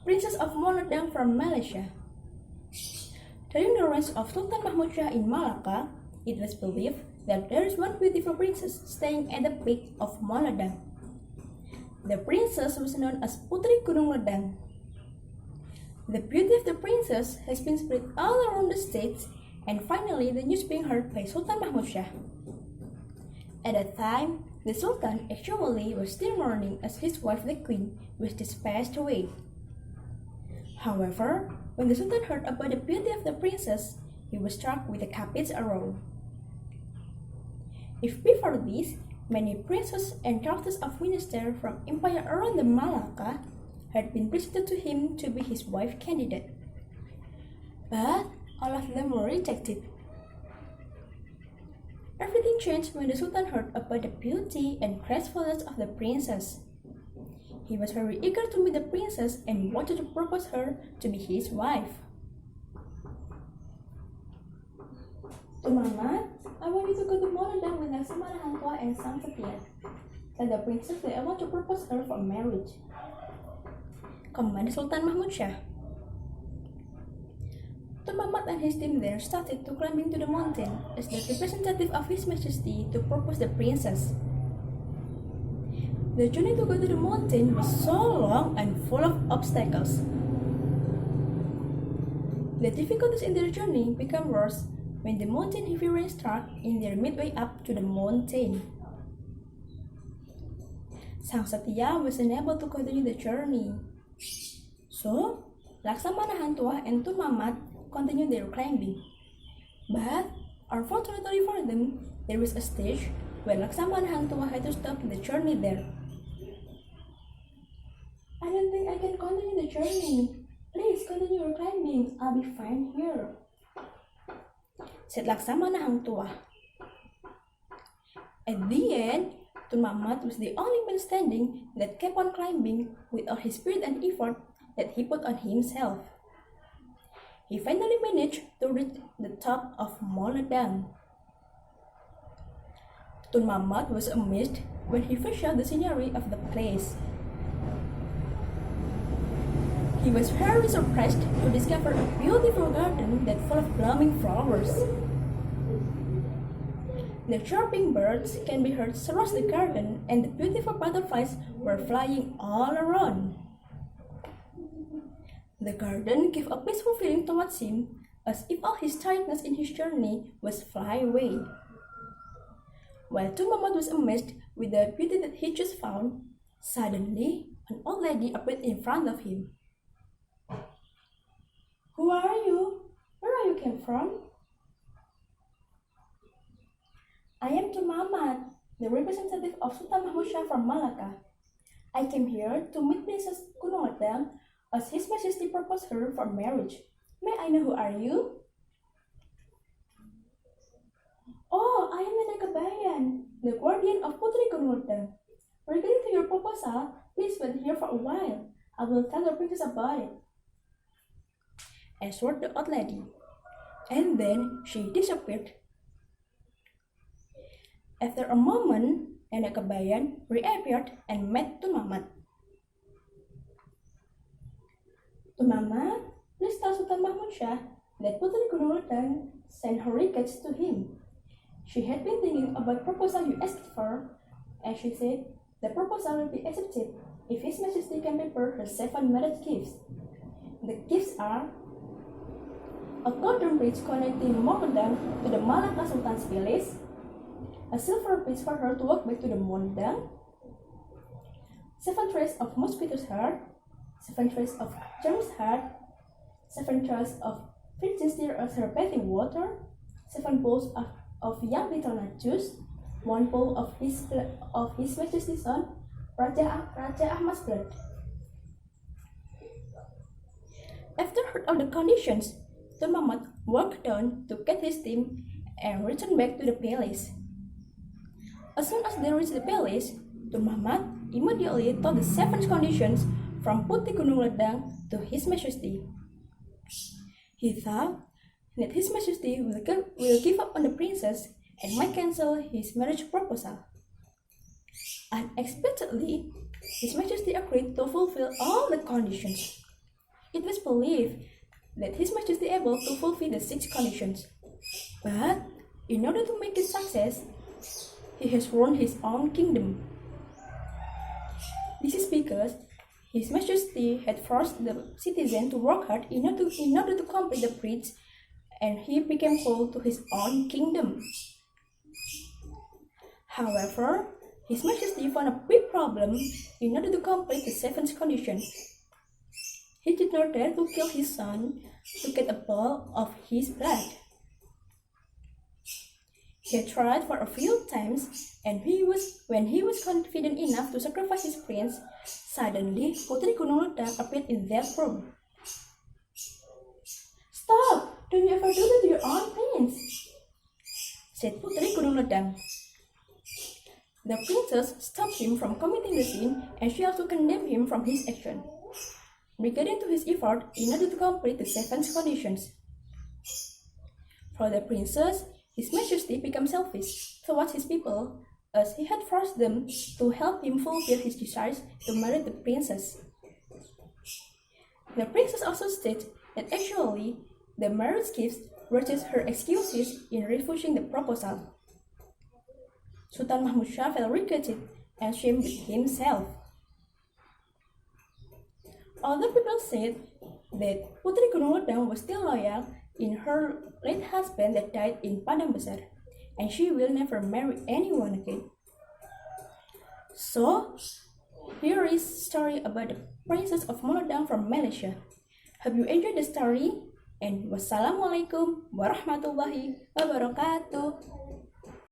Princess of Ledang from Malaysia. During the reign of Sultan Mahmud Shah in Malacca, it was believed that there is one beautiful princess staying at the peak of Ledang. The princess was known as Putri Gunung Ledang. The beauty of the princess has been spread all around the states, and finally the news being heard by Sultan Mahmud Shah. At that time, the Sultan actually was still mourning as his wife the Queen was just passed away. However, when the Sultan heard about the beauty of the princess, he was struck with the captives around. If before this, many princes and daughters of ministers from empire around the Malacca had been presented to him to be his wife candidate, but all of them were rejected. Everything changed when the Sultan heard about the beauty and gracefulness of the princess. He was very eager to meet the princess and wanted to propose her to be his wife. "To Mama, I want you to go to Ledang with Laksamana Hangtua and Sang Setia," said the princess that I want to propose her for marriage, commanded Sultan Mahmud Shah. Tun Mamat and his team then started to climbing to the mountain as the representative of His Majesty to propose the princess. The journey to go to the mountain was so long and full of obstacles. The difficulties in their journey became worse when the mountain heavy rain struck in their midway up to the mountain. Sang Setia was unable to continue the journey. So, Laksamana Hangtua and Tun Mamat continued their climbing. But, unfortunately for them, there was a stage where Laksamana Hangtua had to stop the journey there. "I don't think I can continue the journey. Please continue your climbing. I'll be fine here," said Laksamana Hangtua. At the end, Tun Mamat was the only man standing that kept on climbing with all his spirit and effort that he put on himself. He finally managed to reach the top of Ledang. Tun Mamat was amazed when he first saw the scenery of the place. He was very surprised to discover a beautiful garden that full of blooming flowers. The chirping birds can be heard across the garden, and the beautiful butterflies were flying all around. The garden gave a peaceful feeling towards him, as if all his tiredness in his journey was fly away. While Tun Mamat was amazed with the beauty that he just found, suddenly an old lady appeared in front of him. "Who are you? Where are you came from?" "I am Tun Mamat, the representative of Sultan Mahmud Shah from Malacca. I came here to meet Princess Gunung Ledang as His Majesty proposed her for marriage. May I know who are you?" "Oh, I am Ledang Kabayan, the guardian of Putri Gunung Ledang. Regarding to your proposal, please wait here for a while. I will tell the princess about it," answered the old lady, and then she disappeared. After a moment, Ledang Kabayan reappeared and met Tun Mamat. "Tun Mamat, please tell Sultan Mahmud Shah that Putri Gunung Ledang sent her regards to him. She had been thinking about the proposal you asked for, and she said the proposal will be accepted if His Majesty can prepare her 7 marriage gifts. The gifts are a golden bridge connecting Ledang to the Malacca Sultan's palace, a silver bridge for her to walk back to the Ledang, 7 trays of mosquito's heart, 7 trays of germ's heart, 7 trays of virgin steer as her bathing water, 7 bowls of young betel-nut juice, 1 bowl of His Majesty's son, Raja Ahmad's blood." After heard of the conditions, Tun Mamat walked down to get his team and returned back to the palace. As soon as they reached the palace, Tun Mamat immediately told the 7 conditions from Putri Gunung Ledang to His Majesty. He thought that His Majesty will give up on the princess and might cancel his marriage proposal. Unexpectedly, His Majesty agreed to fulfill all the conditions. It was believed that His Majesty able to fulfill the 6 conditions. But in order to make this success, he has run his own kingdom. This is because His Majesty had forced the citizen to work hard in order to complete the bridge, and he became whole to his own kingdom. However, His Majesty found a big problem in order to complete the 7th condition. He did not dare to kill his son to get a bowl of his blood. He had tried for a few times, and when he was confident enough to sacrifice his prince, suddenly Putri Gunung Ledang appeared in their room. "Stop! Don't you ever do that to your own prince," said Putri Gunung Ledang. The princess stopped him from committing the sin, and she also condemned him from his action, regarding to his effort in order to complete the 7th conditions. For the princess, His Majesty became selfish towards his people, as he had forced them to help him fulfill his desires to marry the princess. The princess also stated that actually the marriage gifts were just her excuses in refusing the proposal. Sultan Mahmud Shah felt regretted and ashamed with himself. Other people said that Putri Gunung Ledang was still loyal in her late husband that died in Padang Besar, and she will never marry anyone again. So, here is a story about the Princess of Ledang from Malaysia. Hope you enjoyed the story, and wassalamualaikum warahmatullahi wabarakatuh.